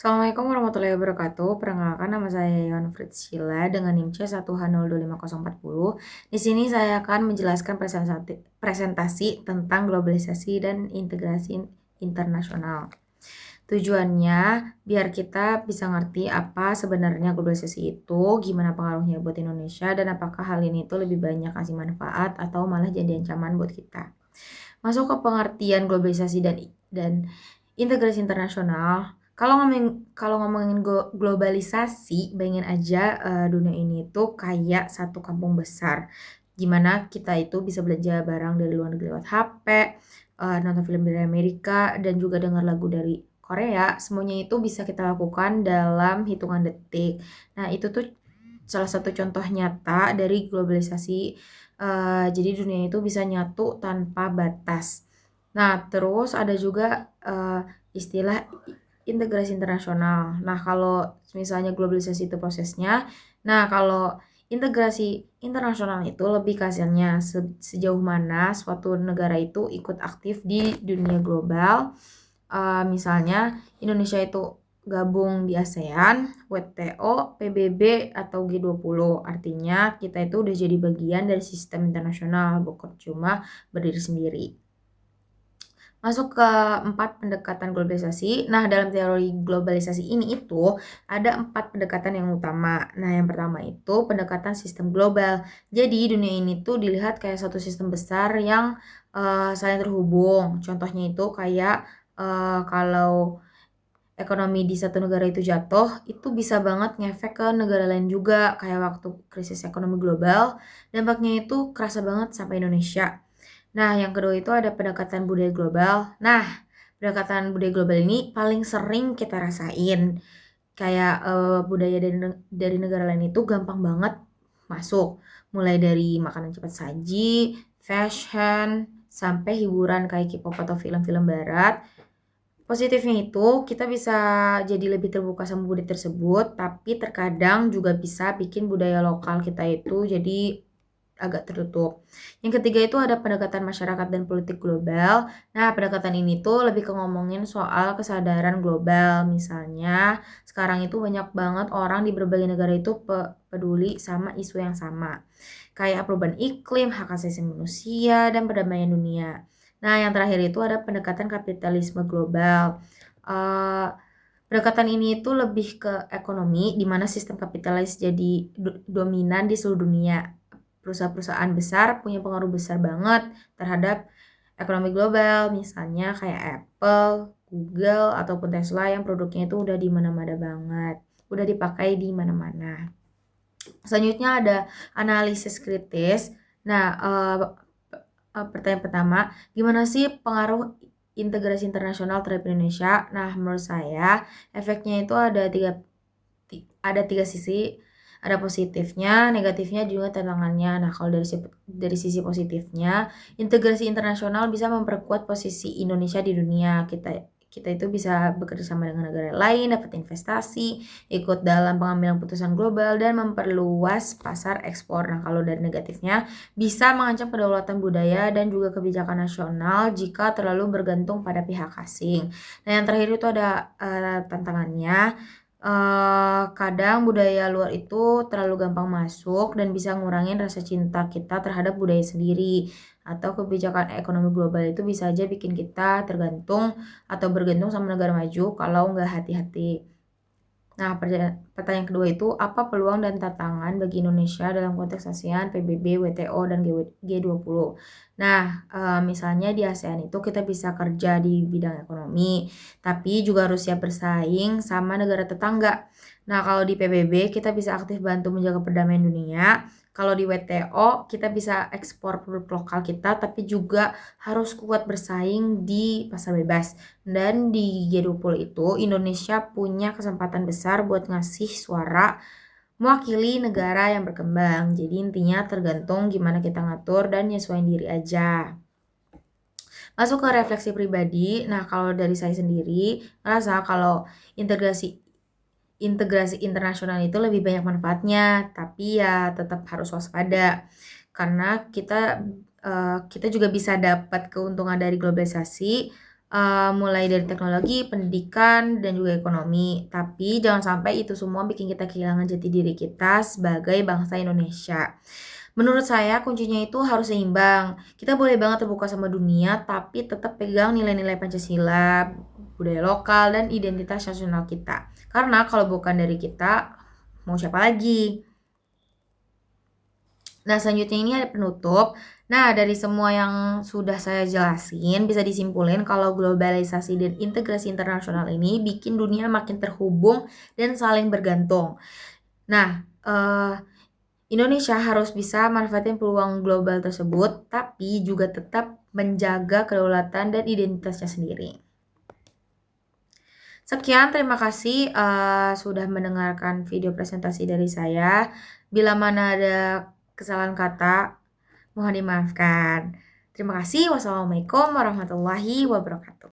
Assalamualaikum warahmatullahi wabarakatuh. Perkenalkan nama saya Yon Fritzshila dengan NIM C1H025040. Di sini saya akan menjelaskan presentasi tentang globalisasi dan integrasi internasional. Tujuannya biar kita bisa ngerti apa sebenarnya globalisasi itu, gimana pengaruhnya buat Indonesia, dan apakah hal ini tuh lebih banyak kasih manfaat atau malah jadi ancaman buat kita. Masuk ke pengertian globalisasi dan integrasi internasional. Kalau ngomongin globalisasi, bayangin aja dunia ini tuh kayak satu kampung besar, gimana kita itu bisa belanja barang dari luar negeri lewat HP, nonton film dari Amerika, dan juga dengar lagu dari Korea. Semuanya itu bisa kita lakukan dalam hitungan detik. Nah, itu tuh salah satu contoh nyata dari globalisasi. Jadi dunia itu bisa nyatu tanpa batas. Nah, terus ada juga istilah integrasi internasional. Nah, kalau misalnya globalisasi itu prosesnya, nah kalau integrasi internasional itu lebih ke hasilnya sejauh mana suatu negara itu ikut aktif di dunia global. Misalnya Indonesia itu gabung di ASEAN, WTO, PBB, atau G20. Artinya kita itu udah jadi bagian dari sistem internasional, bukan cuma berdiri sendiri. Masuk ke 4 pendekatan globalisasi. Nah, dalam teori globalisasi ini itu ada 4 pendekatan yang utama. Nah, yang pertama itu pendekatan sistem global. Jadi dunia ini tuh dilihat kayak satu sistem besar yang saling terhubung. Contohnya itu kayak kalau ekonomi di satu negara itu jatuh, itu bisa banget ngefek ke negara lain juga. Kayak waktu krisis ekonomi global, dampaknya itu kerasa banget sampai Indonesia. Nah, yang kedua itu ada pendekatan budaya global. Nah, pendekatan budaya global ini paling sering kita rasain. Kayak budaya dari negara lain itu gampang banget masuk. Mulai dari makanan cepat saji, fashion, sampai hiburan kayak K-pop atau film-film barat. Positifnya itu kita bisa jadi lebih terbuka sama budaya tersebut, tapi terkadang juga bisa bikin budaya lokal kita itu jadi agak tertutup. Yang ketiga itu ada pendekatan masyarakat dan politik global. Nah, pendekatan ini tuh lebih ke ngomongin soal kesadaran global. Misalnya, sekarang itu banyak banget orang di berbagai negara itu peduli sama isu yang sama. Kayak perubahan iklim, hak asasi manusia, dan perdamaian dunia. Nah, yang terakhir itu ada pendekatan kapitalisme global. Eh, Pendekatan ini itu lebih ke ekonomi, di mana sistem kapitalis jadi dominan di seluruh dunia. Perusahaan-perusahaan besar punya pengaruh besar banget terhadap ekonomi global, misalnya kayak Apple, Google, ataupun Tesla yang produknya itu udah di mana-mana banget, udah dipakai di mana-mana. Selanjutnya ada analisis kritis. Nah, pertanyaan pertama, gimana sih pengaruh integrasi internasional terhadap Indonesia? Nah, menurut saya efeknya itu ada tiga sisi, ada positifnya, negatifnya juga tantangannya. Nah, kalau dari sisi positifnya, integrasi internasional bisa memperkuat posisi Indonesia di dunia. Kita itu bisa bekerja sama dengan negara lain, dapat investasi, ikut dalam pengambilan keputusan global, dan memperluas pasar ekspor. Nah, kalau dari negatifnya, bisa mengancam kedaulatan budaya dan juga kebijakan nasional jika terlalu bergantung pada pihak asing. Nah, yang terakhir itu ada tantangannya. Kadang budaya luar itu terlalu gampang masuk dan bisa ngurangin rasa cinta kita terhadap budaya sendiri. Atau kebijakan ekonomi global itu bisa aja bikin kita tergantung atau bergantung sama negara maju kalau nggak hati-hati. Nah, pertanyaan kedua itu, apa peluang dan tantangan bagi Indonesia dalam konteks ASEAN, PBB, WTO, dan G20? Nah, misalnya di ASEAN itu kita bisa kerja di bidang ekonomi, tapi juga harus siap bersaing sama negara tetangga. Nah, kalau di PBB kita bisa aktif bantu menjaga perdamaian dunia. Kalau di WTO kita bisa ekspor produk lokal kita, tapi juga harus kuat bersaing di pasar bebas. Dan di G20 itu Indonesia punya kesempatan besar buat ngasih suara mewakili negara yang berkembang. Jadi intinya tergantung gimana kita ngatur dan nyesuaiin diri aja. Masuk ke refleksi pribadi. Nah, kalau dari saya sendiri ngerasa kalau integrasi integrasi internasional itu lebih banyak manfaatnya, tapi ya tetap harus waspada. Karena kita juga bisa dapat keuntungan dari globalisasi, mulai dari teknologi, pendidikan, dan juga ekonomi. Tapi jangan sampai itu semua bikin kita kehilangan jati diri kita sebagai bangsa Indonesia. Menurut saya kuncinya itu harus seimbang. Kita boleh banget terbuka sama dunia, tapi tetap pegang nilai-nilai Pancasila, budaya lokal, dan identitas nasional kita. Karena kalau bukan dari kita, mau siapa lagi? Nah, selanjutnya ini ada penutup. Nah, dari semua yang sudah saya jelasin, bisa disimpulin kalau globalisasi dan integrasi internasional ini bikin dunia makin terhubung dan saling bergantung. Nah, Indonesia harus bisa manfaatin peluang global tersebut, tapi juga tetap menjaga kedaulatan dan identitasnya sendiri. Sekian, terima kasih sudah mendengarkan video presentasi dari saya. Bila mana ada kesalahan kata, mohon dimaafkan. Terima kasih. Wassalamualaikum warahmatullahi wabarakatuh.